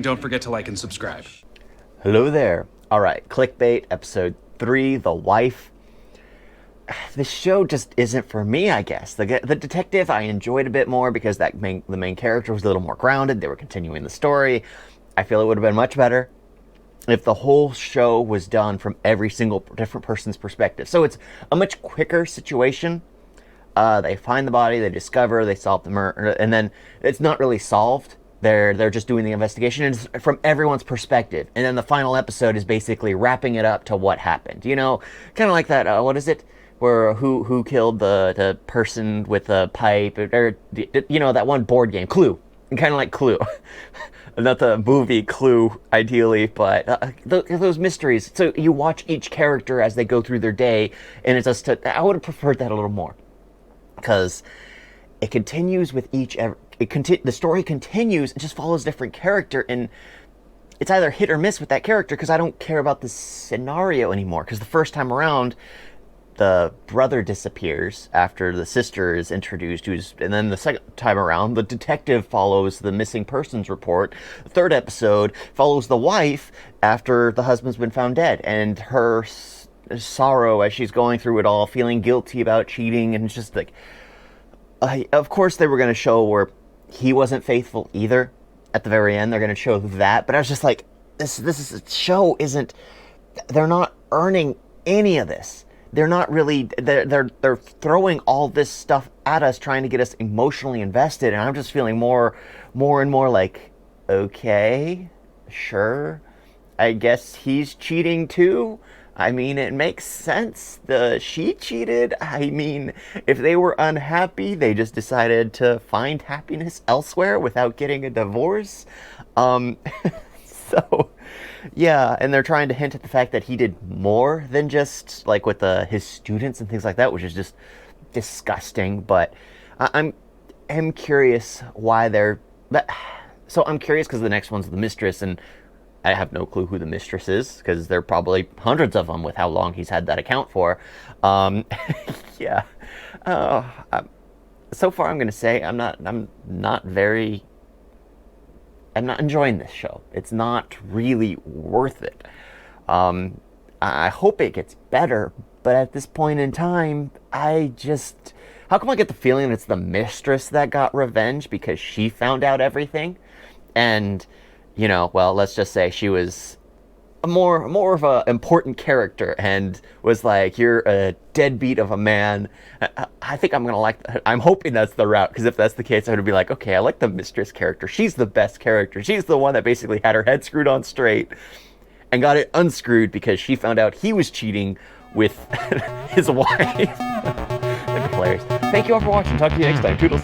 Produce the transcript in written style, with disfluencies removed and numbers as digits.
don't forget to like and subscribe. Hello there. All right, Clickbait, episode 3, The Wife. This show just isn't for me, I guess. The detective I enjoyed a bit more because the main character was a little more grounded. They were continuing the story. I feel it would have been much better if the whole show was done from every single different person's perspective. So it's a much quicker situation. They find the body, they discover, they solve the murder, and then it's not really solved. They're just doing the investigation, and it's from everyone's perspective. And then the final episode is basically wrapping it up to what happened. You know, kind of like that. What is it? Where who killed the person with the pipe, or you know, that one board game, Clue, kind of like Clue. Not the movie Clue, ideally, but those mysteries. So you watch each character as they go through their day, and it's just I would have preferred that a little more, because it continues with the story continues. It just follows a different character, and it's either hit or miss with that character, because I don't care about the scenario anymore. Because the first time around, the brother disappears after the sister is introduced, and then the second time around, the detective follows the missing persons report. The third episode follows the wife after the husband's been found dead, and her sorrow as she's going through it all, feeling guilty about cheating, and it's just like, of course they were going to show where he wasn't faithful either. At the very end, they're going to show that, but I was just like, this show isn't. They're not earning any of this. They're not really. They're throwing all this stuff at us, trying to get us emotionally invested, and I'm just feeling more and more like, okay, sure, I guess he's cheating too. I mean, it makes sense. She cheated. I mean, if they were unhappy, they just decided to find happiness elsewhere without getting a divorce. So, yeah, and they're trying to hint at the fact that he did more than just, like, with his students and things like that, which is just disgusting. But I'm curious why they're... So I'm curious because the next one's the mistress, and I have no clue who the mistress is, because there are probably hundreds of them with how long he's had that account for. Yeah. So far, I'm going to say I'm not enjoying this show. It's not really worth it. I hope it gets better, but at this point in time, how come I get the feeling it's the mistress that got revenge because she found out everything? And, you know, well, let's just say she was more of a important character and was like, you're a deadbeat of a man. I think I'm gonna like that. I'm hoping that's the route, because if that's the case, I would be like, okay, I like the mistress character. She's the best character. She's the one that basically had her head screwed on straight and got it unscrewed because she found out he was cheating with his wife. That'd be hilarious. Thank you all for watching. Talk to you next time. Toodles.